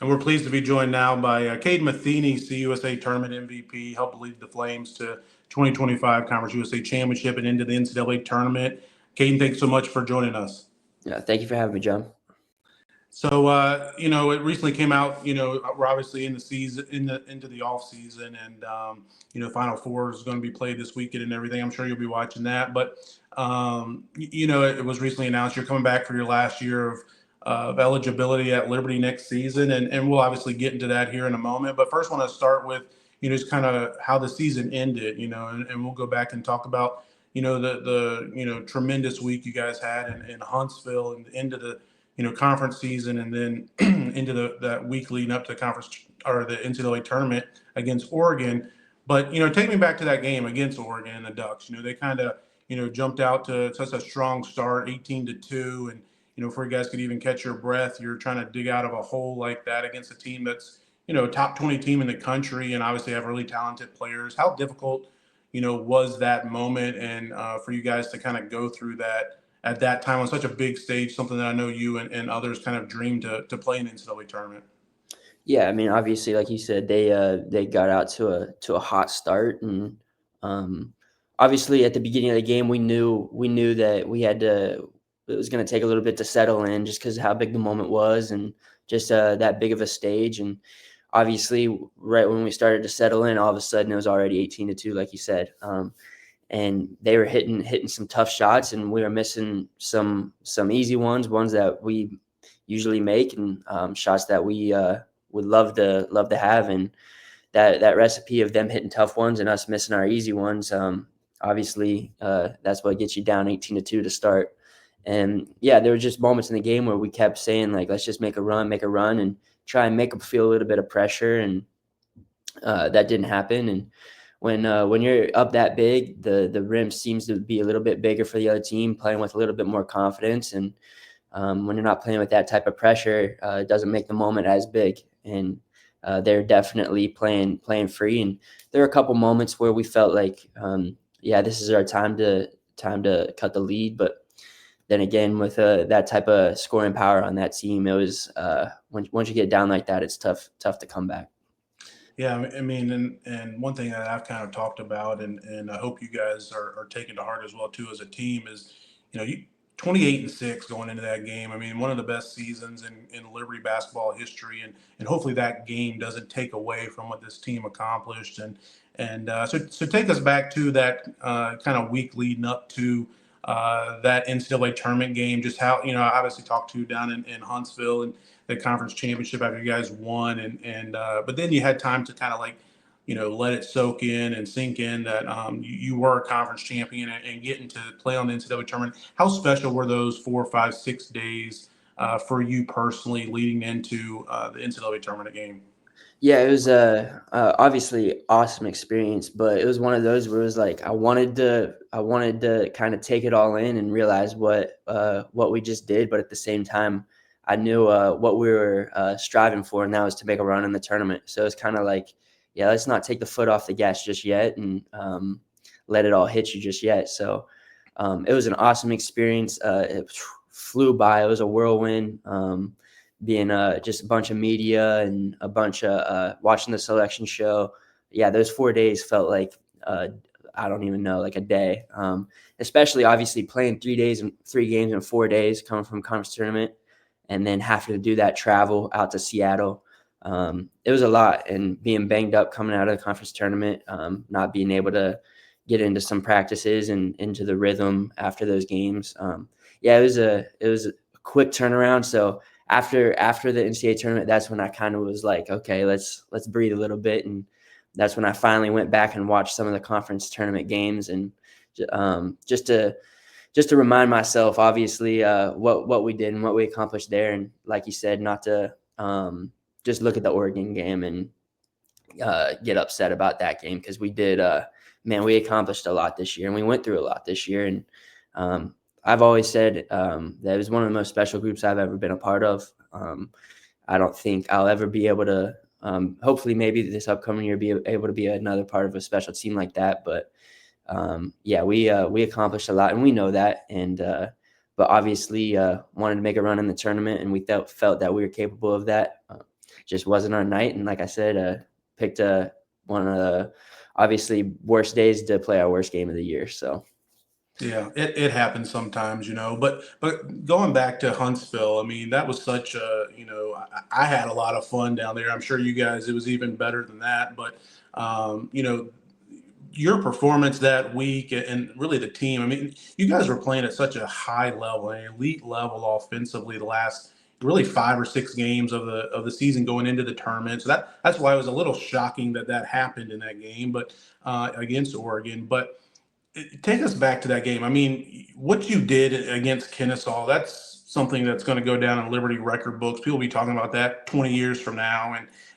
And we're pleased to be joined now by Kaden Metheny, CUSA Tournament MVP, helped lead the Flames to 2025 Conference USA Championship and into the NCAA Tournament. Kaden, thanks so much for joining us. Yeah, thank you for having me, John. So, it recently came out, we're obviously in the season, into the off season, and, Final Four is going to be played this weekend and everything. I'm sure you'll be watching that. But, it was recently announced you're coming back for your last year of eligibility at Liberty next season. And we'll obviously get into that here in a moment. But first, I want to start with, just kind of how the season ended, and we'll go back and talk about, the tremendous week you guys had in Huntsville and into the conference season, and then into that week leading up to the conference or the NCAA tournament against Oregon. But, take me back to that game against Oregon and the Ducks. They kind of, jumped out to such a strong start, 18-2. And, before you guys could even catch your breath, you're trying to dig out of a hole like that against a team that's, top 20 team in the country and obviously have really talented players. How difficult, was that moment and for you guys to kind of go through that at that time on such a big stage, something that I know you and others kind of dreamed to play in the NCAA tournament? Yeah, I mean, obviously, like you said, they got out to a hot start, and obviously at the beginning of the game, we knew that it was going to take a little bit to settle in, just because of how big the moment was, and just that big of a stage. And obviously, right when we started to settle in, all of a sudden it was already 18-2, like you said. And they were hitting some tough shots, and we were missing some easy ones that we usually make, and shots that we would love to have. And that recipe of them hitting tough ones and us missing our easy ones, obviously that's what gets you down 18-2 to start. And yeah, there were just moments in the game where we kept saying, like, let's just make a run, and try and make them feel a little bit of pressure, and that didn't happen. And when you're up that big, the rim seems to be a little bit bigger for the other team, playing with a little bit more confidence. And when you're not playing with that type of pressure, it doesn't make the moment as big. And they're definitely playing free. And there are a couple moments where we felt like, this is our time to cut the lead. But then again, with that type of scoring power on that team, it was once you get down like that, it's tough to come back. Yeah, I mean, and one thing that I've kind of talked about, and I hope you guys are taking to heart as well too as a team, is, 28-6 going into that game. I mean, one of the best seasons in Liberty basketball history, and hopefully that game doesn't take away from what this team accomplished. So take us back to that kind of week leading up to that NCAA tournament game. Just how, I obviously talked to you down in Huntsville and the conference championship after you guys won, but then you had time to kind of like, let it soak in and sink in that you were a conference champion and getting to play on the NCAA tournament. How special were those 4, 5, 6 days for you personally leading into the NCAA tournament game? Yeah, it was obviously awesome experience, but it was one of those where it was like I wanted to kind of take it all in and realize what we just did, but at the same time, I knew what we were striving for, and that was to make a run in the tournament. So it's kind of like, yeah, let's not take the foot off the gas just yet, and let it all hit you just yet. So it was an awesome experience. It flew by. It was a whirlwind. Being just a bunch of media and a bunch of watching the selection show. Yeah, those 4 days felt like I don't even know, like a day. Especially obviously playing 3 days and 3 games in 4 days, coming from conference tournament, and then having to do that travel out to Seattle. It was a lot, and being banged up coming out of the conference tournament, not being able to get into some practices and into the rhythm after those games. It was a quick turnaround. So after the NCAA tournament, that's when I kind of was like, okay, let's breathe a little bit. And that's when I finally went back and watched some of the conference tournament games, and just to remind myself, obviously, what we did and what we accomplished there. And like you said, not to just look at the Oregon game and get upset about that game, because we did, we accomplished a lot this year, and we went through a lot this year. And I've always said that it was one of the most special groups I've ever been a part of. I don't think I'll ever be able to, hopefully maybe this upcoming year, be able to be another part of a special team like that. But we accomplished a lot, and we know that. And but obviously wanted to make a run in the tournament, and we felt that we were capable of that. just wasn't our night. And like I said, picked one of the obviously worst days to play our worst game of the year. So. Yeah, it happens sometimes, but going back to Huntsville, I mean, that was such a, I had a lot of fun down there. I'm sure you guys, it was even better than that. But, your performance that week and really the team, I mean, you guys were playing at such a high level, an elite level offensively the last really 5 or 6 games of the season going into the tournament. So that's why it was a little shocking that happened in that game, but against Oregon. But take us back to that game. I mean, what you did against Kennesaw, that's something that's going to go down in Liberty record books. People will be talking about that 20 years from now.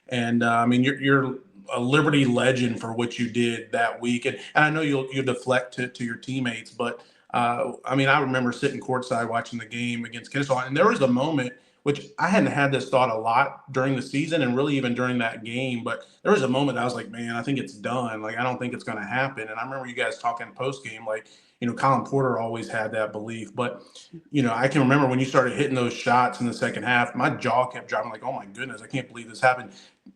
And I mean, you're a Liberty legend for what you did that week. And I know you'll deflect to your teammates, but I mean, I remember sitting courtside watching the game against Kennesaw, and there was a moment which I hadn't had this thought a lot during the season and really even during that game. But there was a moment I was like, man, I think it's done. Like, I don't think it's going to happen. And I remember you guys talking post game, like, Colin Porter always had that belief. But, I can remember when you started hitting those shots in the second half, my jaw kept dropping like, oh my goodness, I can't believe this happened.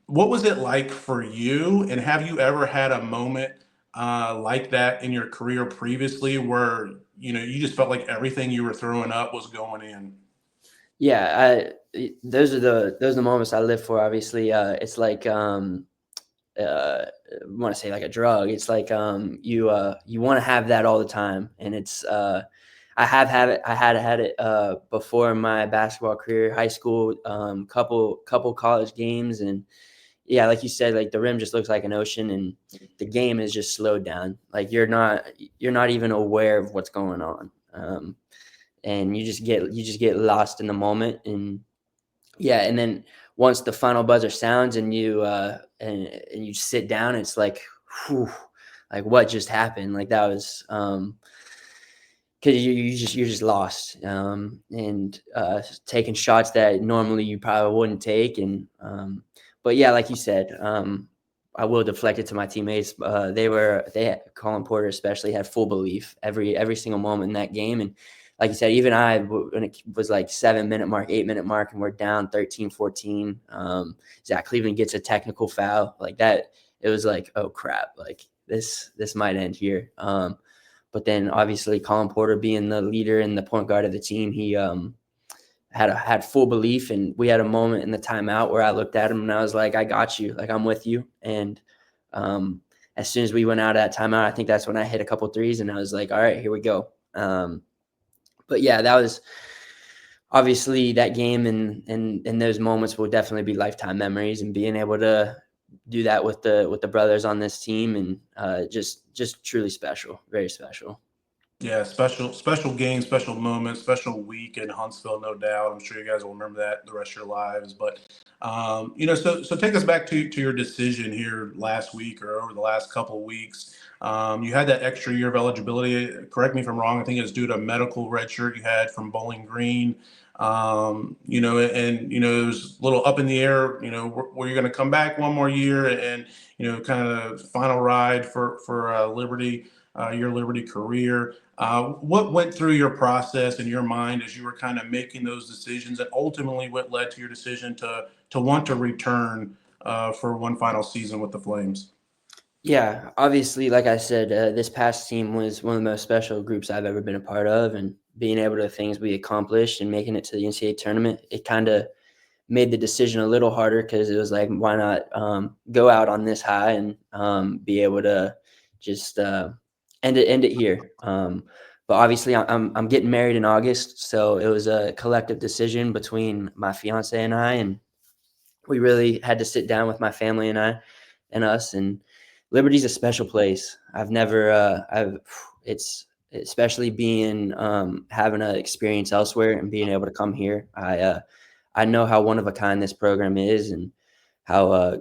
What was it like for you? And have you ever had a moment like that in your career previously where, you just felt like everything you were throwing up was going in? Yeah, those are the moments I live for. Obviously, it's like I want to say like a drug. It's like you want to have that all the time, and it's I have had it. I had it before in my basketball career, high school, couple college games, and yeah, like you said, like the rim just looks like an ocean, and the game is just slowed down. Like you're not even aware of what's going on. And you just get lost in the moment. And yeah, and then once the final buzzer sounds and and you sit down, it's like, whew, like what just happened? Like that was because you're just lost, and taking shots that normally you probably wouldn't take. And but yeah, like you said, I will deflect it to my teammates. They had, Colin Porter especially had full belief every single moment in that game. And like you said, even when it was like 7-minute mark, 8-minute mark, and we're down 13-14, Zach Cleveland gets a technical foul like that. It was like, oh crap, like this might end here. But then obviously Colin Porter being the leader and the point guard of the team, he had full belief. And we had a moment in the timeout where I looked at him and I was like, I got you, like I'm with you. And as soon as we went out of that timeout, I think that's when I hit a couple threes and I was like, all right, here we go. But yeah, that was obviously that game, and those moments will definitely be lifetime memories. And being able to do that with the brothers on this team, and just truly special, very special. Yeah, special game, special moment, special week in Huntsville, no doubt. I'm sure you guys will remember that the rest of your lives. But so take us back to your decision here last week or over the last couple of weeks. You had that extra year of eligibility. Correct me if I'm wrong. I think it was due to a medical red shirt you had from Bowling Green. And it was a little up in the air. Were you going to come back one more year and kind of final ride for Liberty, your Liberty career? What went through your process in your mind as you were kind of making those decisions, and ultimately what led to your decision to want to return for one final season with the Flames? Yeah, obviously, like I said, this past team was one of the most special groups I've ever been a part of, and being able to things we accomplished and making it to the NCAA tournament, it kind of made the decision a little harder because it was like, why not go out on this high and be able to just end it here. But obviously, I'm getting married in August, so it was a collective decision between my fiance and I, and we really had to sit down with my family and us. And Liberty's a special place. I've never it's especially being having an experience elsewhere and being able to come here. I know how one of a kind this program is, and how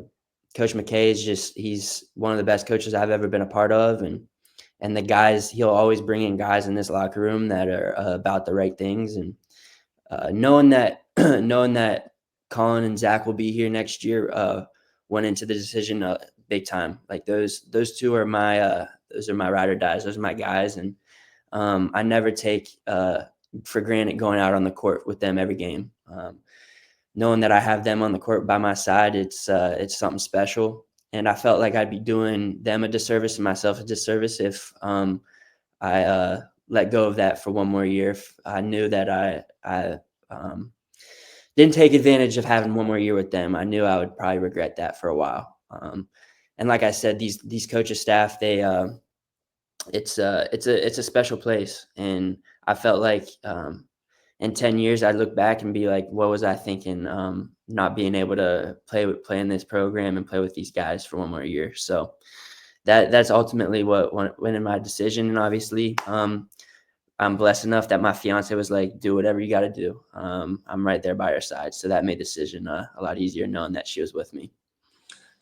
Coach McKay he's one of the best coaches I've ever been a part of. And the guys, he'll always bring in guys in this locker room that are about the right things. And knowing that knowing that Colin and Zach will be here next year went into the decision big time. Like those two are those are my ride or dies. Those are my guys. And I never take for granted going out on the court with them every game. knowing that I have them on the court by my side, it's something special. And I felt like I'd be doing them a disservice and myself a disservice if I let go of that for one more year. If I knew that I didn't take advantage of having one more year with them, I knew I would probably regret that for a while. And like I said, these coaching staff, they it's a special place, and I felt like in 10 years I'd look back and be like, what was I thinking? Not being able to play in this program and play with these guys for one more year. So that's ultimately what went in my decision. And obviously, I'm blessed enough that my fiance was like, do whatever you got to do. I'm right there by her side. So that made the decision a lot easier knowing that she was with me.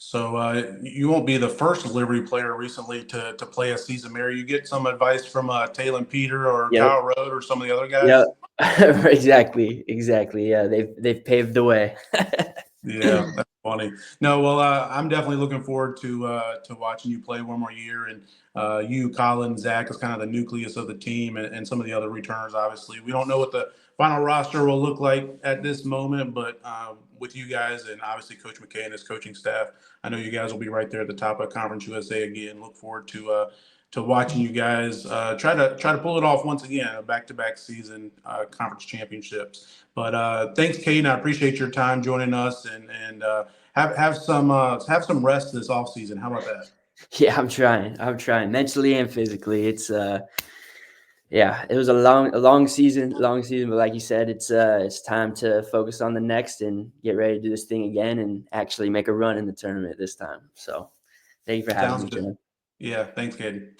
So you won't be the first delivery player recently to play a season. Mary, you get some advice from Taylor Peter or Yep. Kyle Rode or some of the other Yep. guys? Exactly. Yeah. They've paved the way. Yeah, that's funny. No, well, I'm definitely looking forward to watching you play one more year, and you, Colin, Zach is kind of the nucleus of the team, and some of the other returners. Obviously, we don't know what the final roster will look like at this moment, but with you guys and obviously Coach McKay and his coaching staff, I know you guys will be right there at the top of Conference USA again. Look forward to watching you guys try to pull it off once again, a back-to-back season conference championships. But thanks, Kaden. I appreciate your time joining us, and have some rest this off season. How about that? Yeah, I'm trying mentally and physically. It's yeah, it was a long season, but like you said, it's time to focus on the next and get ready to do this thing again and actually make a run in the tournament this time. So thank you for having Sounds me, good. John. Yeah, thanks, Kaden.